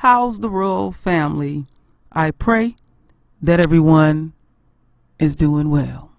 How's the royal family? I pray that everyone is doing well.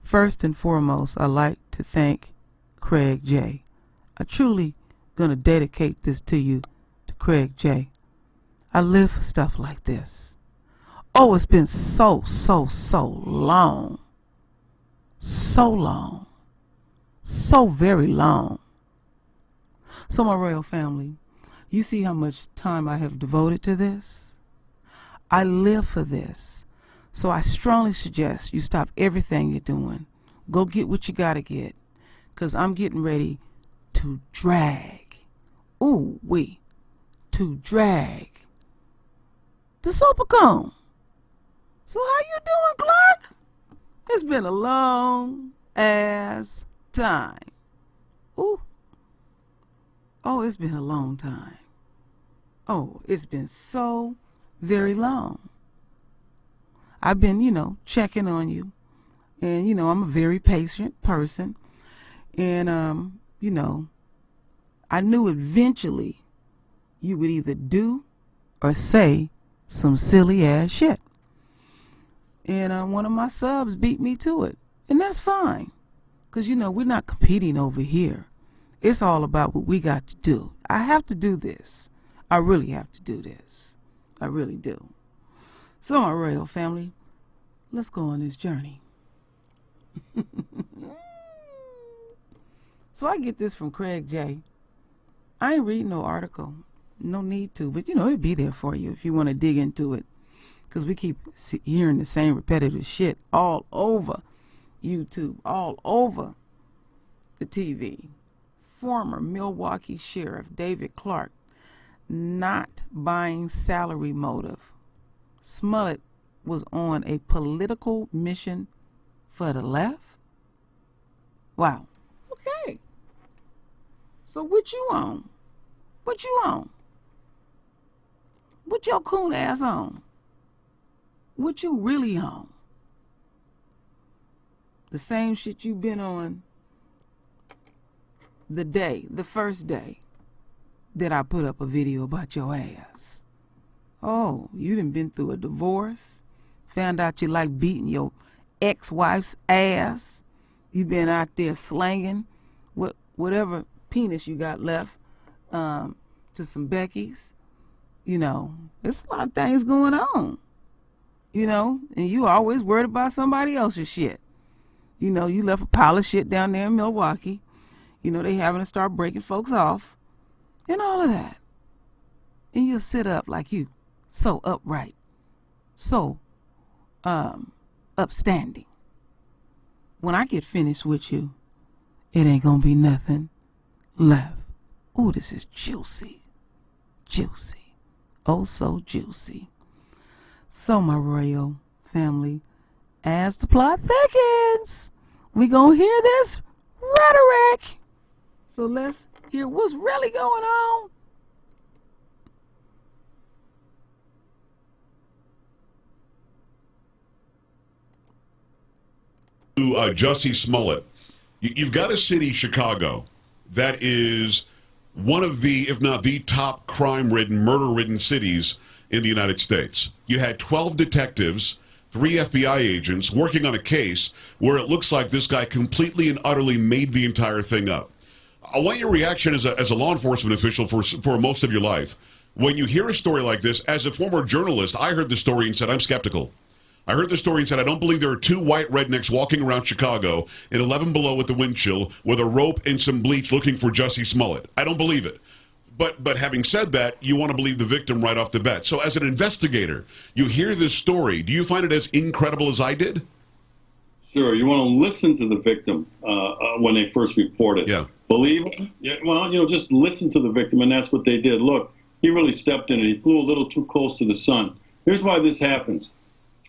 First and foremost, I'd like to thank Craig J. I truly gonna dedicate this to you, to Craig J. I live for stuff like this. Oh, it's been so long. So long. So very long. So my royal family, you see how much time I have devoted to this? I live for this. So I strongly suggest you stop everything you're doing. Go get what you gotta get. Cause I'm getting ready to drag. To drag the super cone. So how you doing, Clarke? It's been a long ass time. Ooh. Oh, it's been a long time. Oh, it's been so very long. I've been, checking on you. And, I'm a very patient person. And, I knew eventually you would either do or say some silly ass shit. And one of my subs beat me to it. And that's fine. Because, we're not competing over here. It's all about what we got to do. I have to do this. I really have to do this. I really do. So, my royal family, let's go on this journey. So I get this from Craig J. I ain't reading no article. No need to. But, it'll be there for you if you want to dig into it. Because we keep hearing the same repetitive shit all over YouTube, all over the TV. Former Milwaukee Sheriff David Clarke not buying salary motive. Smollett was on a political mission for the left? Wow. Okay. So what you on? What you on? What your coon ass on? What you really on? The same shit you been on the first day that I put up a video about your ass. Oh, you done been through a divorce, found out you like beating your ex-wife's ass. You been out there slanging whatever penis you got left to some Becky's. There's a lot of things going on. And you always worried about somebody else's shit. You left a pile of shit down there in Milwaukee. They having to start breaking folks off and all of that. And you'll sit up like you so upright, so upstanding. When I get finished with you, it ain't gonna be nothing left. Ooh, this is juicy. Juicy. Oh, so juicy. So, my royal family, as the plot thickens, we gonna hear this rhetoric. So let's hear what's really going on. Jussie Smollett. You've got a city, Chicago, that is one of the, if not the top crime-ridden, murder-ridden cities in the United States. You had 12 detectives, 3 FBI agents working on a case where it looks like this guy completely and utterly made the entire thing up. I want your reaction as a law enforcement official for most of your life. When you hear a story like this, as a former journalist, I heard the story and said, I'm skeptical. I heard the story and said, I don't believe there are 2 white rednecks walking around Chicago in 11 below with the wind chill with a rope and some bleach looking for Jussie Smollett. I don't believe it. But having said that, you want to believe the victim right off the bat. So as an investigator, you hear this story. Do you find it as incredible as I did? Sure. You want to listen to the victim when they first report it. Yeah. Believe it? Yeah, well, just listen to the victim, and that's what they did. Look, he really stepped in and he flew a little too close to the sun. Here's why this happens.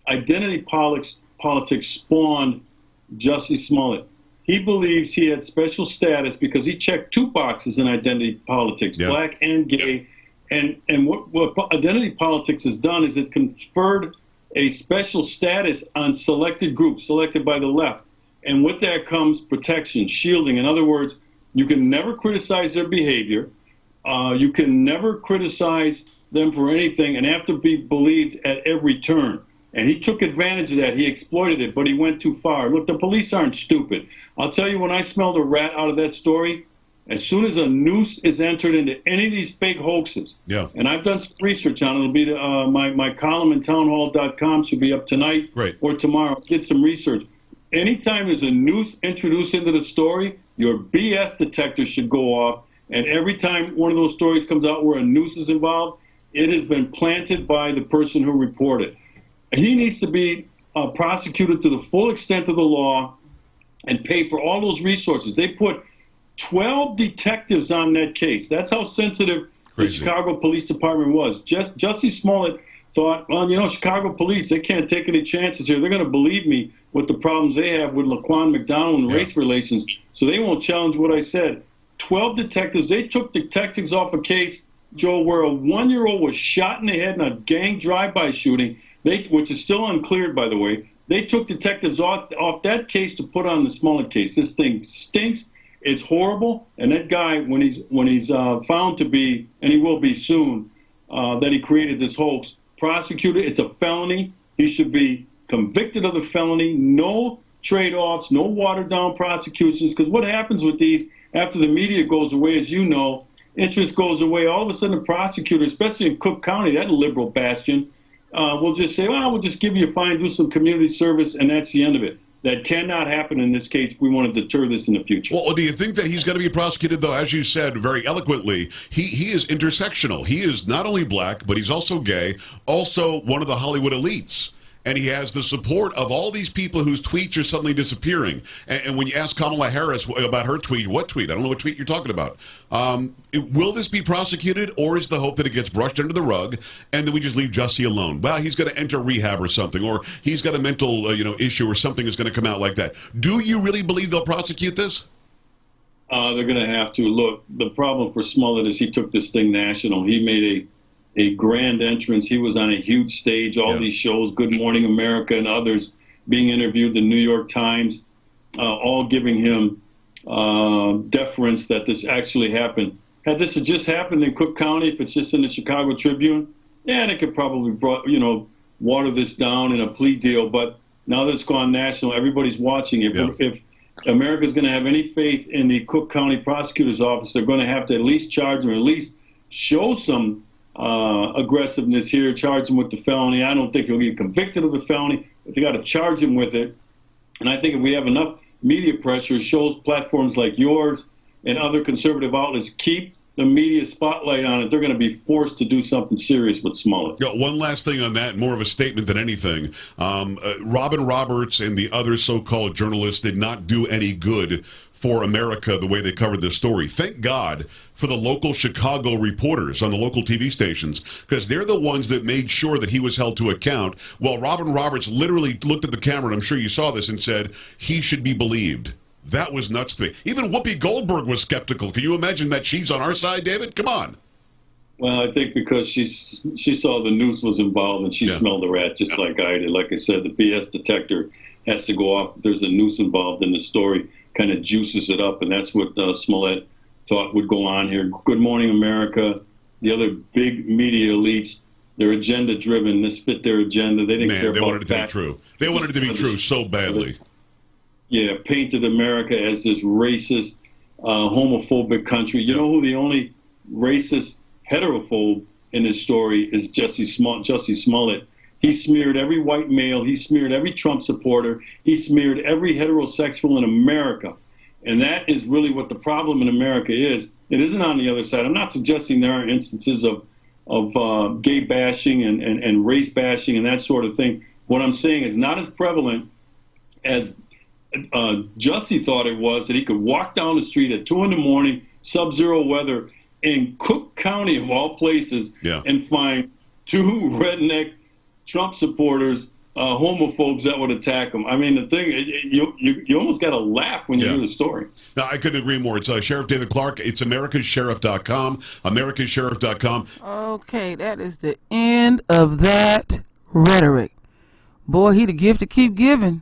Identity politics spawned Jussie Smollett. He believes he had special status because he checked 2 boxes in identity politics, yeah. Black and gay. And what identity politics has done is it conferred a special status on selected groups, selected by the left. And with that comes protection, shielding. In other words, you can never criticize their behavior. You can never criticize them for anything and have to be believed at every turn. And he took advantage of that. He exploited it, but he went too far. Look, the police aren't stupid. I'll tell you, when I smelled a rat out of that story, as soon as a noose is entered into any of these fake hoaxes, and I've done some research on it. It'll be my column in townhall.com should be up tonight or tomorrow. Did some research. Anytime there's a noose introduced into the story, your BS detector should go off. And every time one of those stories comes out where a noose is involved, it has been planted by the person who reported. He needs to be prosecuted to the full extent of the law and pay for all those resources. They put 12 detectives on that case. That's how sensitive the Chicago Police Department was. Jussie Smollett thought, well, you know, Chicago police, they can't take any chances here. They're going to believe me with the problems they have with Laquan McDonald and race relations, so they won't challenge what I said. 12 detectives. They took detectives off a case, Joe, where a 1-year-old was shot in the head in a gang drive-by shooting, which is still uncleared, by the way. They took detectives off that case to put on the Smollett case. This thing stinks. It's horrible. And that guy, when he's found to be, and he will be soon, that he created this hoax, prosecuted, it's a felony. He should be convicted of the felony. No trade-offs, no watered-down prosecutions. Because what happens with these after the media goes away, as you know, interest goes away. All of a sudden, the prosecutor, especially in Cook County, that liberal bastion, will just say, well, we'll just give you a fine, do some community service, and that's the end of it. That cannot happen in this case if we want to deter this in the future. Well, do you think that he's going to be prosecuted, though? As you said very eloquently, he is intersectional. He is not only black, but he's also gay, also one of the Hollywood elites. And he has the support of all these people whose tweets are suddenly disappearing. And when you ask Kamala Harris about her tweet, what tweet? I don't know what tweet you're talking about. Will this be prosecuted, or is the hope that it gets brushed under the rug and then we just leave Jussie alone? Well, he's going to enter rehab or something, or he's got a mental issue or something is going to come out like that. Do you really believe they'll prosecute this? They're going to have to. Look, the problem for Smollett is he took this thing national. He made a grand entrance. He was on a huge stage, all these shows, Good Morning America and others, being interviewed, the New York Times, all giving him deference that this actually happened. Had this had just happened in Cook County, if it's just in the Chicago Tribune, they could probably water this down in a plea deal. But now that it's gone national, everybody's watching. If America's going to have any faith in the Cook County prosecutor's office, they're going to have to at least charge him, or at least show some aggressiveness here, charge him with the felony. I don't think he'll get convicted of the felony, but they got to charge him with it. And I think if we have enough media pressure, shows platforms like yours and other conservative outlets keep the media spotlight on it, they're going to be forced to do something serious with Smollett. Yeah, one last thing on that, more of a statement than anything. Robin Roberts and the other so-called journalists did not do any good for America the way they covered this story. Thank God for the local Chicago reporters on the local TV stations, because they're the ones that made sure that he was held to account. Well, Robin Roberts literally looked at the camera, and I'm sure you saw this, and said he should be believed. That was nuts to me. Even Whoopi Goldberg was skeptical. Can you imagine that she's on our side, David? Come on. Well, I think because she saw the noose was involved and she smelled the rat just like I did. Like I said, the BS detector has to go off if there's a noose involved in the story, kind of juices it up, and that's what Smollett thought would go on here. Good Morning America, the other big media elites, they're agenda-driven. This fit their agenda. They didn't care about they wanted it to be true. They wanted it to be true so badly. Yeah, painted America as this racist, homophobic country. You know who the only racist heterophobe in this story is? Jussie Smollett. He smeared every white male. He smeared every Trump supporter. He smeared every heterosexual in America. And that is really what the problem in America is. It isn't on the other side. I'm not suggesting there are instances of gay bashing and race bashing and that sort of thing. What I'm saying is not as prevalent as Jussie thought it was, that he could walk down the street at 2 a.m, sub-zero weather in Cook County of all places, and find 2 redneck Trump supporters, homophobes that would attack him. I mean, the thing, you almost got to laugh when you hear the story. No, I couldn't agree more. It's Sheriff David Clarke. It's americasheriff.com, americasheriff.com. Okay, that is the end of that rhetoric. Boy, he the gift to keep giving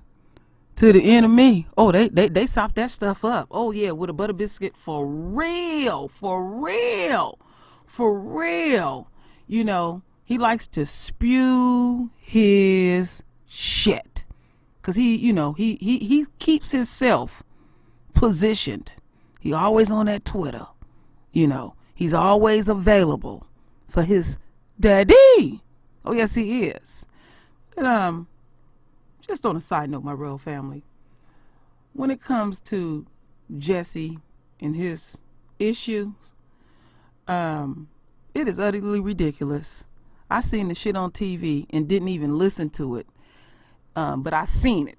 to the enemy. Oh, they sopped that stuff up. Oh, yeah, with a butter biscuit for real. you know, he likes to spew his shit. Because he keeps himself positioned. He always on that Twitter. You know, he's always available for his daddy. Oh, yes, he is. And, just on a side note, my royal family, when it comes to Jesse and his issues, it is utterly ridiculous. I seen the shit on TV and didn't even listen to it, but I seen it.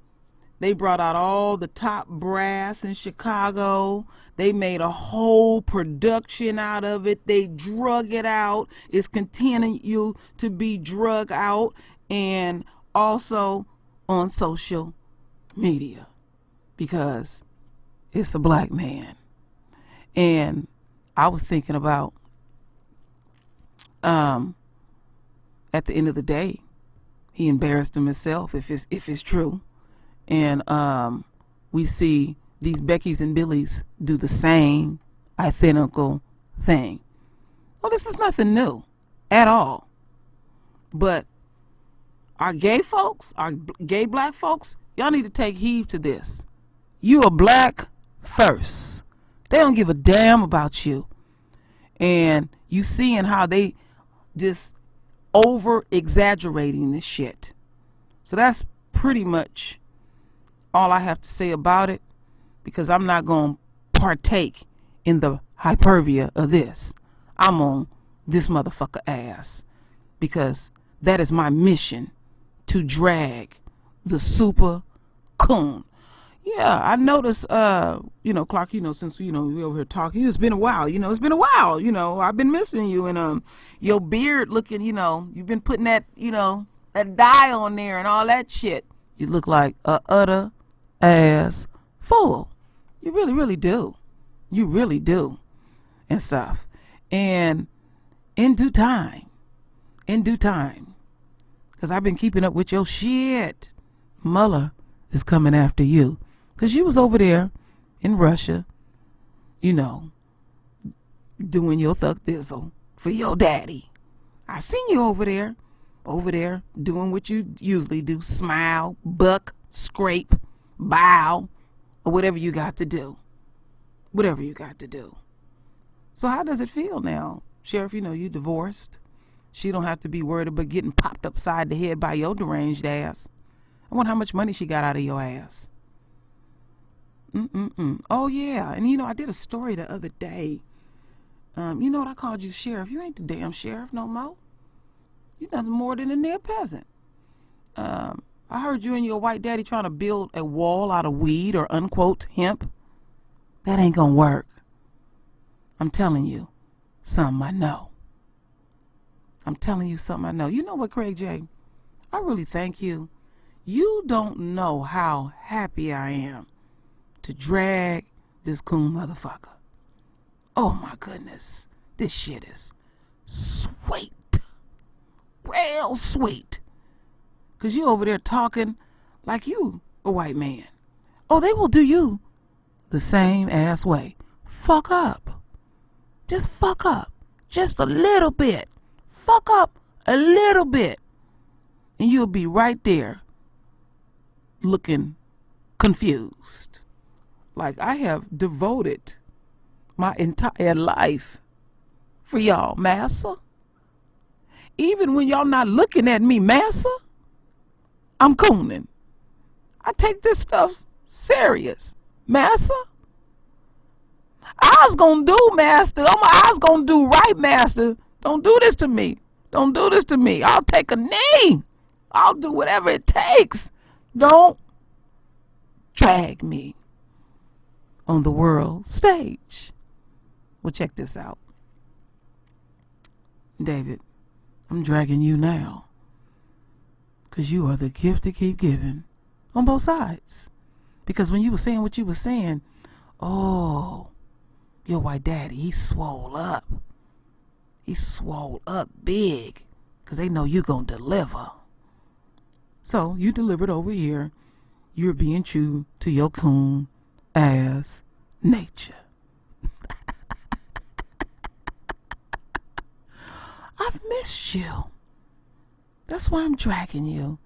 They brought out all the top brass in Chicago. They made a whole production out of it. They drug it out. It's continuing to be drug out, and also on social media, because it's a black man. And I was thinking about, at the end of the day, he embarrassed himself if it's true. And we see these Beckys and Billies do the same identical thing. Well, this is nothing new at all. But our gay folks, our gay black folks, y'all need to take heed to this. You are black first. They don't give a damn about you. And you seeing how they just over exaggerating this shit. So that's pretty much all I have to say about it, because I'm not going to partake in the hyperbia of this. I'm on this motherfucker ass, because that is my mission, to drag the super coon. Yeah, I noticed, Clarke, since, we over here talking, it's been a while, it's been a while, I've been missing you, and your beard looking, you've been putting that, that dye on there and all that shit. You look like a utter ass fool. You really, really do. You really do. And stuff. And in due time, because I've been keeping up with your shit, Mueller is coming after you. Because you was over there in Russia, doing your thug thizzle for your daddy. I seen you over there doing what you usually do: smile, buck, scrape, bow, or whatever you got to do. So how does it feel now, Sheriff? You divorced. She don't have to be worried about getting popped upside the head by your deranged ass. I wonder how much money she got out of your ass. Oh yeah, and I did a story the other day. You know what, I called you sheriff. You ain't the damn sheriff no more. You nothing more than a near peasant. I heard you and your white daddy trying to build a wall out of weed or unquote hemp. That ain't gonna work. I'm telling you something I know. You know what, Craig J? I really thank you. You don't know how happy I am to drag this coon motherfucker. Oh my goodness. This shit is sweet. Real sweet. Because you over there talking like you a white man. Oh, they will do you the same ass way. Fuck up. Just fuck up. Just a little bit. Fuck up a little bit. And you'll be right there looking confused. Like I have devoted my entire life for y'all, massa. Even when y'all not looking at me, massa, I'm cooning. I take this stuff serious, massa. I was gonna do, master. I was gonna do right, master. Don't do this to me. Don't do this to me. I'll take a knee. I'll do whatever it takes. Don't drag me on the world stage. Well, check this out. David, I'm dragging you now. Because you are the gift to keep giving on both sides. Because when you were saying what you were saying, oh, your white daddy, he swole up. He swole up big. Because they know you going to deliver. So you delivered over here. You're being true to your coon ass nature. I I've missed you. That's why I'm dragging you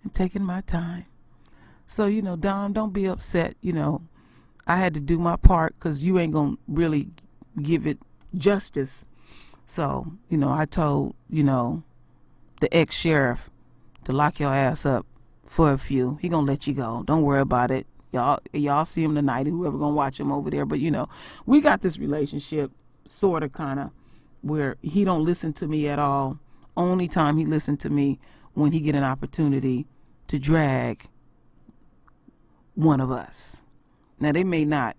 and taking my time. So, you know, Dom, don't be upset. You know, I had to do my part because you ain't going to really give it justice. So, you know, I told, you know, the ex-sheriff to lock your ass up for a few. He going to let you go. Don't worry about it. Y'all see him tonight, whoever going to watch him over there. But, you know, we got this relationship sort of kind of where he don't listen to me at all. Only time he listened to me when he get an opportunity to drag one of us. Now, they may not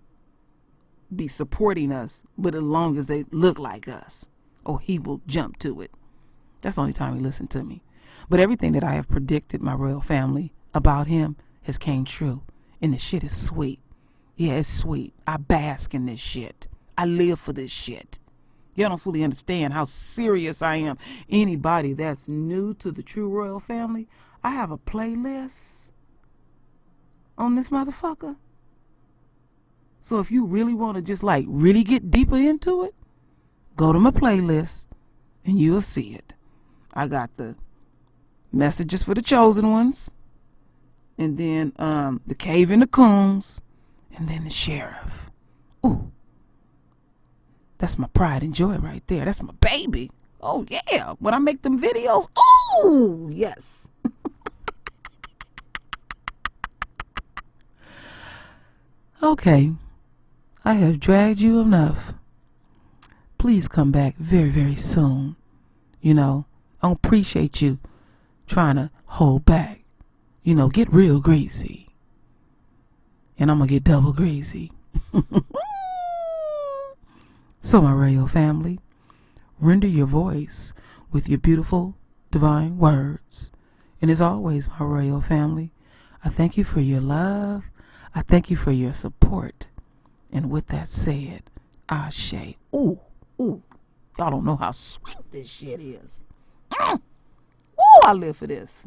be supporting us, but as long as they look like us, he will jump to it. That's the only time he listened to me. But everything that I have predicted, my royal family, about him has came true. And the shit is sweet. Yeah, it's sweet. I bask in this shit. I live for this shit. Y'all don't fully understand how serious I am. Anybody that's new to the true royal family, I have a playlist on this motherfucker. So if you really want to just like really get deeper into it, go to my playlist and you'll see it. I got the messages for the chosen ones, and then the cave in the coons, and then the sheriff. Ooh, that's my pride and joy right there. That's my baby. Oh yeah, when I make them videos, oh yes. Okay, I have dragged you enough. Please come back very, very soon. You know, I appreciate you trying to hold back. You know, get real greasy. And I'm going to get double greasy. So, my royal family, render your voice with your beautiful, divine words. And as always, my royal family, I thank you for your love. I thank you for your support. And with that said, Ashe. Ooh, ooh. Y'all don't know how sweet this shit is. Ooh, I live for this.